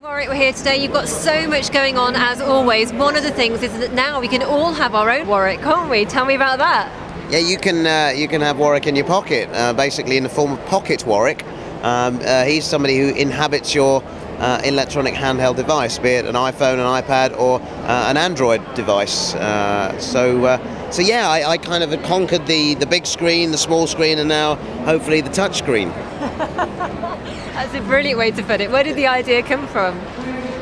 Warwick, we're here today. You've got so much going on as always. One of the things is that now we can all have our own Warwick, can't we? Tell me about that. Yeah, you can have Warwick in your pocket, basically in the form of Pocket Warwick. He's somebody who inhabits your electronic handheld device, be it an iPhone, an iPad, or an Android device. So yeah, I kind of conquered the big screen, the small screen, and now hopefully the touch screen. That's a brilliant way to put it. Where did the idea come from?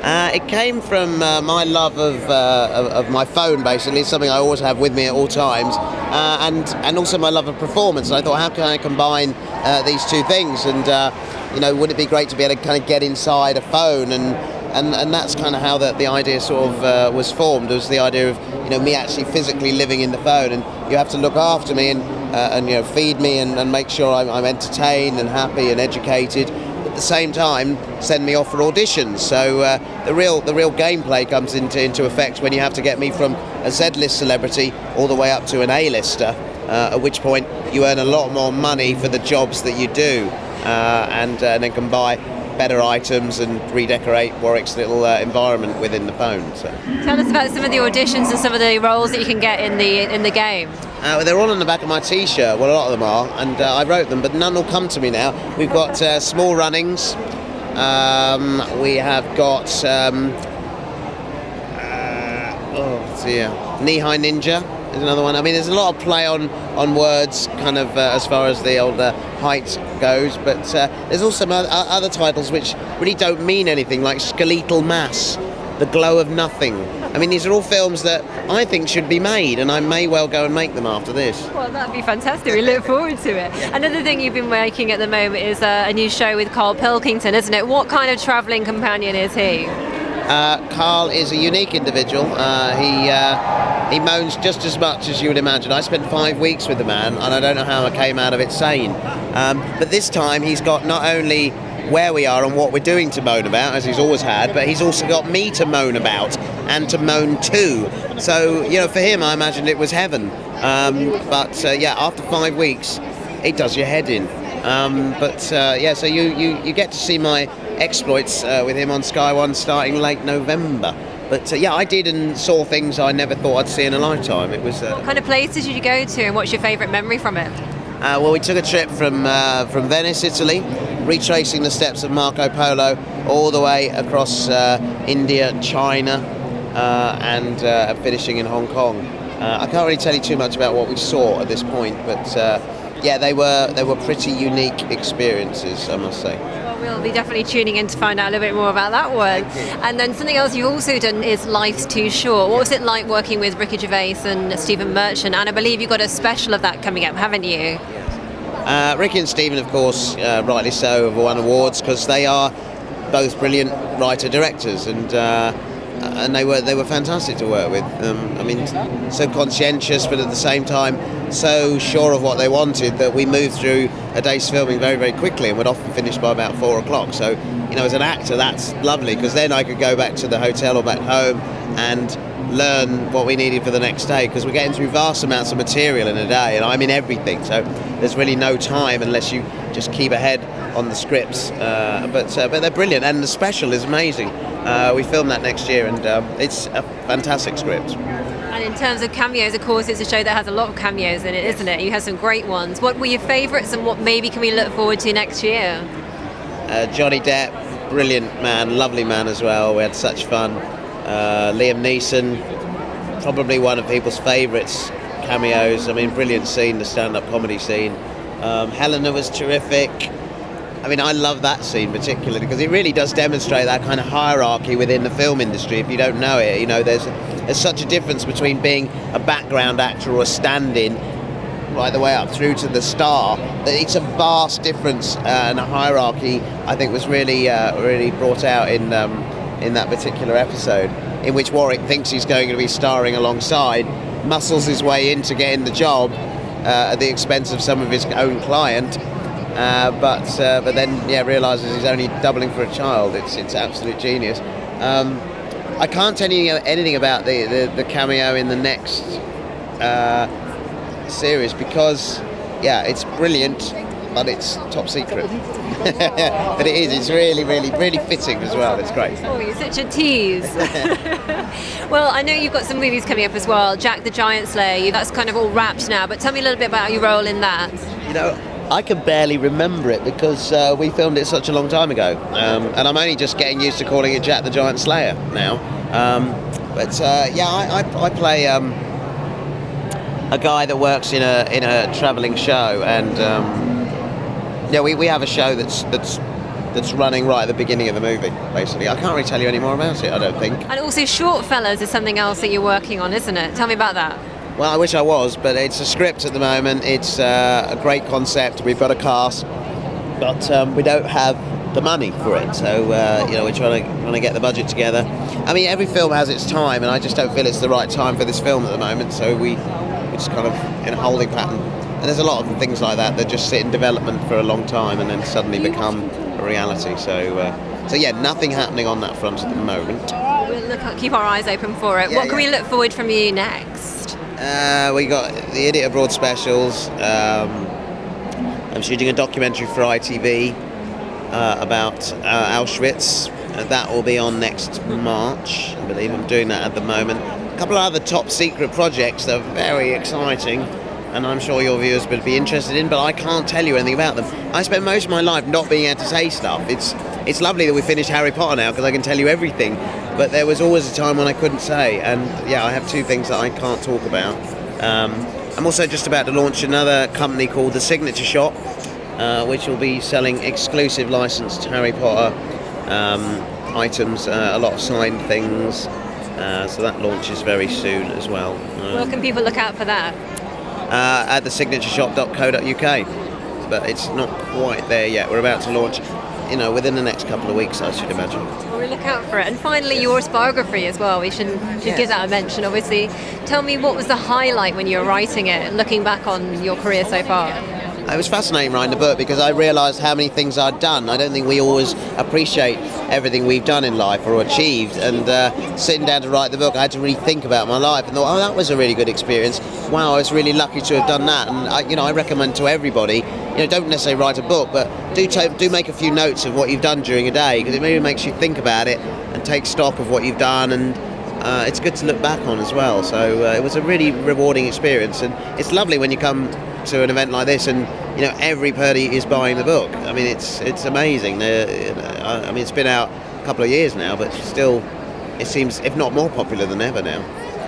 It came from my love of my phone, basically. It's something I always have with me at all times, and also my love of performance. And I thought, how can I combine these two things? And would it be great to be able to kind of get inside a phone? And that's kind of how the idea sort of was formed. It was the idea of me actually physically living in the phone, and you have to look after me and feed me and make sure I'm entertained and happy and educated. At the same time, send me off for auditions. So the real gameplay comes into effect when you have to get me from a Z-list celebrity all the way up to an A-lister. At which point you earn a lot more money for the jobs that you do, and then can buy better items and redecorate Warwick's little environment within the phone. So. Tell us about some of the auditions and some of the roles that you can get in the game. They're all on the back of my T-shirt. Well, a lot of them are, and I wrote them, but none will come to me now. We've got Small Runnings. We have got Knee-High Ninja is another one. I mean, there's a lot of play on words, kind of as far as the old height goes, but there's also other titles which really don't mean anything, like Skeletal Mass, The Glow of Nothing. I mean, these are all films that I think should be made, and I may well go and make them after this. Well, that'd be fantastic. We look forward to it. Another thing you've been making at the moment is a new show with Karl Pilkington, isn't it? What kind of travelling companion is he? Karl is a unique individual. He moans just as much as you would imagine. I spent 5 weeks with the man, and I don't know how I came out of it sane. But this time he's got not only where we are and what we're doing to moan about, as he's always had, but he's also got me to moan about and to moan to. So, for him, I imagined it was heaven. After 5 weeks, it does your head in. So you get to see my exploits with him on Sky One starting late November. But I did and saw things I never thought I'd see in a lifetime. It was. What kind of places did you go to, and what's your favourite memory from it? We took a trip from Venice, Italy, retracing the steps of Marco Polo all the way across India, China, and finishing in Hong Kong. I can't really tell you too much about what we saw at this point, but they were pretty unique experiences, I must say. We'll be definitely tuning in to find out a little bit more about that one. And then something else you've also done is Life's Too Short. What was it like working with Ricky Gervais and Stephen Merchant? And I believe you've got a special of that coming up, haven't you? Ricky and Stephen, of course, rightly so, have won awards because they are both brilliant writer-directors, and they were fantastic to work with. So conscientious, but at the same time so sure of what they wanted that we moved through a day's filming very, very quickly, and would often finish by about 4 o'clock. So, as an actor, that's lovely, because then I could go back to the hotel or back home and learn what we needed for the next day, because we're getting through vast amounts of material in a day, and I'm in everything, so there's really no time unless you just keep ahead on the scripts. But they're brilliant, and the special is amazing. We filmed that next year, and it's a fantastic script. And in terms of cameos, of course, it's a show that has a lot of cameos in it, isn't it? You have some great ones. What were your favourites, and what maybe can we look forward to next year? Johnny Depp, brilliant man, lovely man as well. We had such fun. Liam Neeson, probably one of people's favourites cameos. I mean, brilliant scene, the stand-up comedy scene. Helena was terrific. I mean, I love that scene particularly because it really does demonstrate that kind of hierarchy within the film industry. If you don't know it, there's such a difference between being a background actor or a stand-in right the way up through to the star. It's a vast difference, and a hierarchy I think was really brought out in that particular episode, in which Warwick thinks he's going to be starring alongside, muscles his way in to get in the job at the expense of some of his own client. But then realises he's only doubling for a child. It's absolute genius. I can't tell you anything about the cameo in the next series because it's brilliant. but it's top secret. But it is. It's really, really, really fitting as well. It's great. Oh, you're such a tease. Well, I know you've got some movies coming up as well. Jack the Giant Slayer. That's kind of all wrapped now. But tell me a little bit about your role in that. You know, I can barely remember it because we filmed it such a long time ago, and I'm only just getting used to calling it Jack the Giant Slayer now. I play a guy that works in a travelling show, and we have a show that's running right at the beginning of the movie. Basically, I can't really tell you any more about it. I don't think. And also, Short Fellas is something else that you're working on, isn't it? Tell me about that. Well, I wish I was, but it's a script at the moment. It's a great concept. We've got a cast, but we don't have the money for it. So we're trying to get the budget together. I mean, every film has its time, and I just don't feel it's the right time for this film at the moment. So we're just kind of in a holding pattern. And there's a lot of things like that that just sit in development for a long time and then suddenly become a reality. So nothing happening on that front at the moment. We'll keep our eyes open for it. What can we look forward from you next? We got the Idiot Abroad specials. I'm shooting a documentary for ITV about Auschwitz. That will be on next March. I believe I'm doing that at the moment. A couple of other top secret projects that are very exciting, and I'm sure your viewers would be interested in, but I can't tell you anything about them. I spent most of my life not being able to say stuff. It's lovely that we finished Harry Potter now because I can tell you everything, but there was always a time when I couldn't say, and I have two things that I can't talk about. I'm also just about to launch another company called The Signature Shop, which will be selling exclusive licensed Harry Potter items, a lot of signed things, so that launches very soon as well. Where can people look out for that? At thesignaturesshop.co.uk, but it's not quite there yet. We're about to launch, within the next couple of weeks, I should imagine. Well, we'll look out for it. And finally, your biography as well. We should give that a mention, obviously. Tell me, what was the highlight when you were writing it, looking back on your career so far? It was fascinating writing the book because I realised how many things I'd done. I don't think we always appreciate everything we've done in life or achieved. And sitting down to write the book, I had to really think about my life and thought, that was a really good experience. Wow, I was really lucky to have done that. And I recommend to everybody, don't necessarily write a book, but do make a few notes of what you've done during a day, because it maybe makes you think about it and take stock of what you've done, and it's good to look back on as well. So it was a really rewarding experience, and it's lovely when you come to an event like this and everybody is buying the book. I mean, it's amazing. I mean, it's been out a couple of years now, but still it seems, if not more popular than ever now.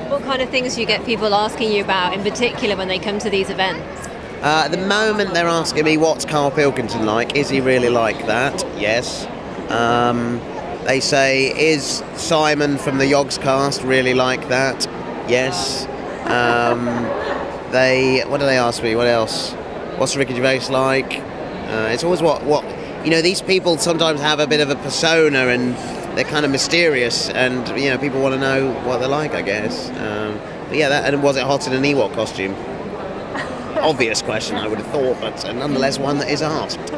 What kind of things do you get people asking you about in particular when they come to these events? At the moment they're asking me, what's Karl Pilkington like? Is he really like that? Yes. They say, is Simon from the Yogs cast really like that? Yes. What do they ask me? What else? What's Ricky Gervais like? It's always what these people sometimes have a bit of a persona and they're kind of mysterious, and people want to know what they're like, I guess. And was it hot in an Ewok costume? Obvious question, I would have thought, but nonetheless one that is asked.